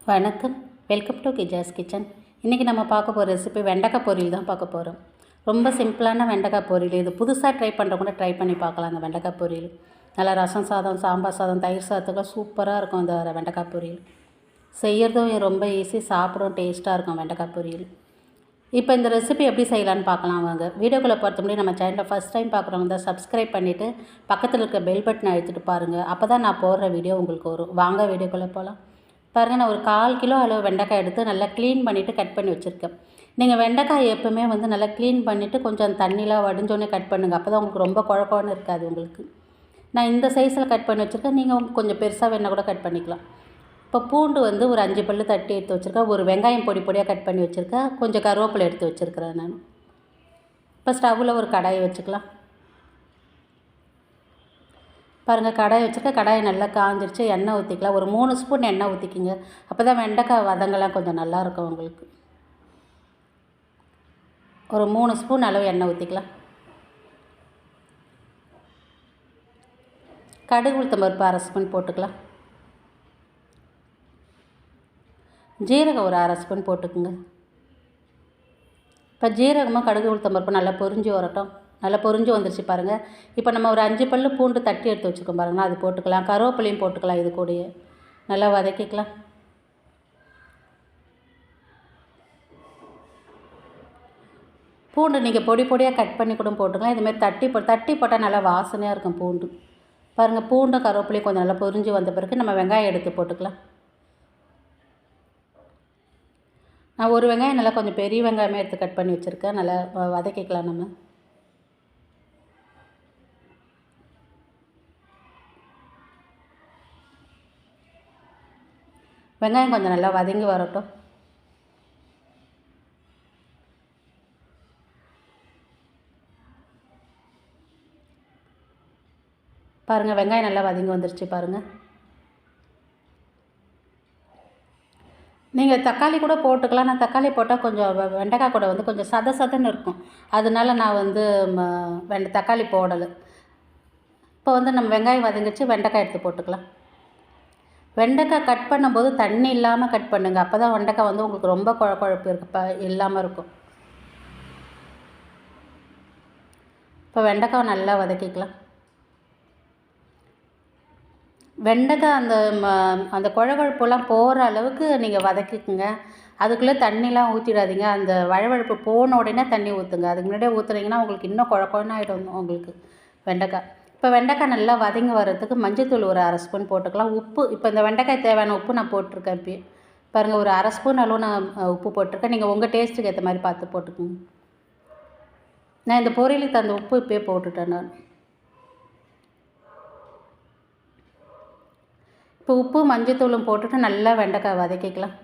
வணக்கம். Welcome to கிஜாஸ் kitchen. இன்றைக்கி நம்ம பார்க்க போகிற ரெசிபி வெண்டைக்காய் பொரியல் தான் பார்க்க போகிறோம். ரொம்ப சிம்பிளான வெண்டைக்காய் பொரியல். இது புதுசாக ட்ரை பண்ணுறவங்க ட்ரை பண்ணி பார்க்கலாம். அந்த வெண்டைக்காய் பொரியல் நல்லா ரசம் சாதம், சாம்பார் சாதம், தயிர் சாதத்துக்குலாம் சூப்பராக இருக்கும். இந்த வெண்டைக்காய் பொரியல் செய்கிறதும் ரொம்ப ஈஸி, சாப்பிடும் டேஸ்ட்டாக இருக்கும் வெண்டைக்காய் பொரியல். இப்போ இந்த ரெசிபி எப்படி செய்யலான்னு பார்க்கலாம் வாங்க. வீடியோக்குள்ளே பொறுத்த முடியும் நம்ம சேனலை ஃபஸ்ட் டைம் பார்க்குறவங்க தான் சப்ஸ்கிரைப் பண்ணிவிட்டு பக்கத்தில் இருக்க பெல் பட்டனை அழுத்திட்டு பாருங்கள். அப்போ தான் நான் போடுற வீடியோ உங்களுக்கு வரும். வாங்க வீடியோக்குள்ளே போகலாம். பாருங்கள், நான் ஒரு 1/4 கிலோ அளவு வெண்டைக்காய் எடுத்து நல்லா க்ளீன் பண்ணிவிட்டு கட் பண்ணி வச்சுருக்கேன். நீங்கள் வெண்டைக்காய் எப்போவுமே நல்லா க்ளீன் பண்ணிவிட்டு கொஞ்சம் தண்ணிலாம் வடிஞ்சோடனே கட் பண்ணுங்கள். அப்போ தான் உங்களுக்கு ரொம்ப குழக்கம்னு இருக்காது உங்களுக்கு. நான் இந்த சைஸில் கட் பண்ணி வச்சுருக்கேன். நீங்கள் கொஞ்சம் பெருசாக வேணால் கூட கட் பண்ணிக்கலாம். இப்போ பூண்டு ஒரு 5 பல் தட்டி எடுத்து வச்சுருக்கேன். ஒரு வெங்காயம் பொடி பொடியாக கட் பண்ணி வச்சுருக்கேன். கொஞ்சம் கருவேப்பிலை எடுத்து வச்சுருக்கிறேன் நான். இப்போ ஸ்டவ்வில் ஒரு கடாயை வச்சுக்கலாம். பாருங்கள், கடாயை வச்சுருக்க. கடாயை நல்லா காஞ்சிருச்சு. எண்ணெய் ஊற்றிக்கலாம். ஒரு 3 ஸ்பூன் எண்ணெய் ஊற்றிக்கிங்க. அப்போ தான் வெண்டைக்காய் வதங்கலாம் கொஞ்சம் நல்லாயிருக்கும் உங்களுக்கு. ஒரு 3 ஸ்பூன் அளவு எண்ணெய் ஊற்றிக்கலாம். கடுகு உளுத்தம் பருப்பு 1/2 ஸ்பூன் போட்டுக்கலாம். ஜீரகம் ஒரு 1/2 ஸ்பூன் போட்டுக்குங்க. இப்போ ஜீரகமாக கடுகு உளுத்தம் பருப்பு நல்லா பொரிஞ்சு வரட்டும். நல்லா பொரிஞ்சு வந்துருச்சு பாருங்கள். இப்போ நம்ம ஒரு 5 பல் பூண்டு தட்டி எடுத்து வச்சுக்கோம் பாருங்கள், அது போட்டுக்கலாம். கருவேப்பிலையும் போட்டுக்கலாம். இது கூடயே நல்லா வதக்கிக்கலாம். பூண்டு நீங்கள் பொடி பொடியாக கட் பண்ணி கூட போட்டுக்கலாம். இதுமாதிரி தட்டி போட்டால் நல்லா வாசனையாக இருக்கும் பூண்டு. பாருங்கள், பூண்டும் கருவேப்பிலையும் கொஞ்சம் நல்லா பொரிஞ்சு வந்த பிறகு நம்ம வெங்காயம் எடுத்து போட்டுக்கலாம். நான் ஒரு வெங்காயம் நல்லா கொஞ்சம் பெரிய வெங்காயமே எடுத்து கட் பண்ணி வச்சுருக்கேன். நல்லா வதக்கிக்கலாம் நம்ம. வெங்காயம் கொஞ்சம் நல்லா வதங்கி வரட்டும். பாருங்கள், வெங்காயம் நல்லா வதங்கி வந்துருச்சு பாருங்கள். நீங்கள் தக்காளி கூட போட்டுக்கலாம். நான் தக்காளி போட்டால் கொஞ்சம் வெண்டைக்காய் கூட கொஞ்சம் சதன்னு இருக்கும். அதனால நான் தக்காளி போடலை. இப்போ நம்ம வெங்காயம் வதங்கிச்சு. வெண்டைக்காய் எடுத்து போட்டுக்கலாம். வெண்டைக்காய் கட் பண்ணும்போது தண்ணி இல்லாமல் கட் பண்ணுங்கள். அப்போ தான் வெண்டைக்காய் உங்களுக்கு ரொம்ப குழப்பு இல்லாமல் இருக்கும். இப்போ வெண்டைக்காய் நல்லா வதக்கிக்கலாம். வெண்டைக்காய் அந்த குழகுழப்புலாம் போகிற அளவுக்கு நீங்கள் வதக்கிக்குங்க. அதுக்குள்ளே தண்ணிலாம் ஊற்றிடாதீங்க. அந்த வழவழப்பு போன உடனே தண்ணி ஊற்றுங்க. அதுக்கு முன்னாடியே ஊற்றுனீங்கன்னா உங்களுக்கு இன்னும் குழக்குழன்னு ஆகிடும் உங்களுக்கு வெண்டைக்காய். இப்போ வெண்டைக்காய் நல்லா வதங்கி வர்றதுக்கு மஞ்சள்தூள் ஒரு 1/2 ஸ்பூன் போட்டுக்கலாம். உப்பு இப்போ இந்த வெண்டைக்காய் தேவையான உப்பு நான் போட்டிருக்கேன். இப்போயே பாருங்கள், ஒரு 1/2 ஸ்பூன் அளவு நான் உப்பு போட்டிருக்கேன். நீங்கள் உங்கள் டேஸ்ட்டுக்கு ஏற்ற மாதிரி பார்த்து போட்டுக்கோங்க. நான் இந்த பொரியலுக்கு அந்த உப்பு இப்போயே போட்டுட்டேன் நான். இப்போ உப்பு மஞ்சத்தூளும் போட்டுட்டு நல்லா வெண்டைக்காய் வதக்கிக்கலாம்.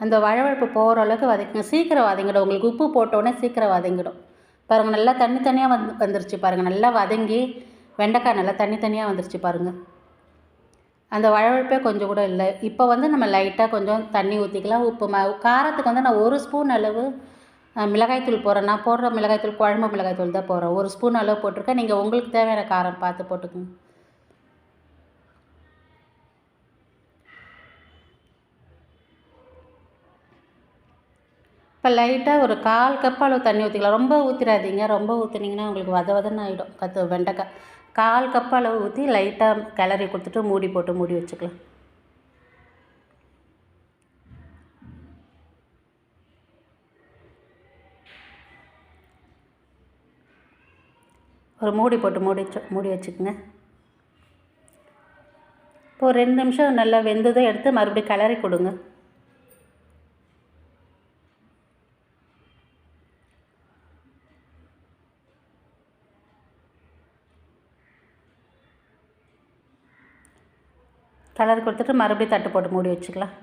அந்த வழவழப்பு போகிற அளவுக்கு வதக்குங்க. சீக்கிரம் வதங்கிடும் உங்களுக்கு. உப்பு போட்டோடனே சீக்கிரம் வதங்கிடும். பாருங்கள், நல்லா தனியாக வந்துருச்சு பாருங்கள். நல்லா வதங்கி வெண்டைக்காய் நல்லா தனியாக வந்துருச்சு பாருங்கள். அந்த வழவழப்பே கொஞ்சம் கூட இல்லை. இப்போ நம்ம லைட்டாக கொஞ்சம் தண்ணி ஊற்றிக்கலாம். உப்பு காரத்துக்கு நான் 1 ஸ்பூன் அளவு மிளகாய்த்தூள் போடுறேன். நான் போடுற மிளகாய்த்தூள் குழம்பு மிளகாய்த்தூள் தான் போடுறேன். 1 ஸ்பூன் அளவு போட்டிருக்கேன். நீங்கள் உங்களுக்கு தேவையான காரம் பார்த்து போட்டுக்கோங்க. இப்போ லைட்டாக ஒரு 1/4 கப் அளவு தண்ணி ஊற்றிக்கலாம். ரொம்ப ஊற்றிடாதீங்க. ரொம்ப ஊற்றினீங்கன்னா உங்களுக்கு வதன்னு ஆகிடும் வெண்டைக்காய். 1/4 கப் அளவு ஊற்றி லைட்டாக கிளறி கொடுத்துட்டு மூடி போட்டு மூடி வச்சுக்கலாம். ஒரு மூடி போட்டு மூடி வச்சுக்கோங்க. இப்போ ஒரு 2 நிமிஷம் நல்லா வெந்ததை எடுத்து மறுபடியும் கிளறி கொடுங்க. கிளறி கொடுத்துட்டு மறுபடியும் தட்டு போட்டு மூடி வச்சுக்கலாம்.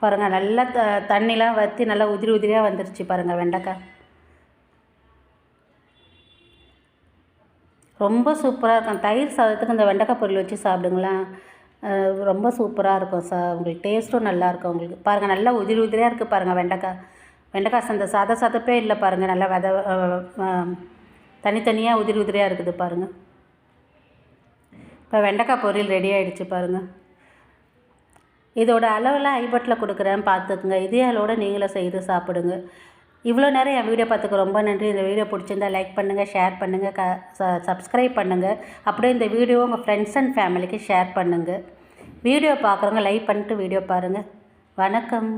பாருங்கள், நல்லா தண்ணிலாம் வற்றி நல்லா உதிரியாக வந்துருச்சு பாருங்கள் வெண்டைக்காய். ரொம்ப சூப்பராக இருக்கும். தயிர் சாதத்துக்கு இந்த வெண்டைக்காய் பொரியல் வச்சு சாப்பிடுங்களேன். ரொம்ப சூப்பராக இருக்கும் உங்களுக்கு. டேஸ்ட்டும் நல்லாயிருக்கும் உங்களுக்கு. பாருங்கள், நல்லா உதிரியாக இருக்குது பாருங்கள் வெண்டைக்காய். வெண்டைக்காய் அந்த சதப்பே இல்லை பாருங்கள். நல்லா தனித்தனியாக உதிரி உதிரியாக இருக்குது பாருங்கள். இப்போ வெண்டைக்காய் பொரியல் ரெடி ஆகிடுச்சு பாருங்கள். இதோட அளவெல்லாம் ஐபட்டில் கொடுக்குறேன், பார்த்துக்குங்க. இதே அளவோட நீங்களும் செய்து சாப்பிடுங்க. இவ்வளோ நேரம் என் வீடியோ பார்த்துக்க ரொம்ப நன்றி. இந்த வீடியோ பிடிச்சிருந்தால் லைக் பண்ணுங்கள், ஷேர் பண்ணுங்கள், சப்ஸ்கிரைப் பண்ணுங்கள். அப்படியே இந்த வீடியோ உங்கள் ஃப்ரெண்ட்ஸ் அண்ட் ஃபேமிலிக்கு ஷேர் பண்ணுங்கள். வீடியோ பார்க்குறவங்க லைக் பண்ணிட்டு வீடியோ பாருங்கள். வணக்கம்.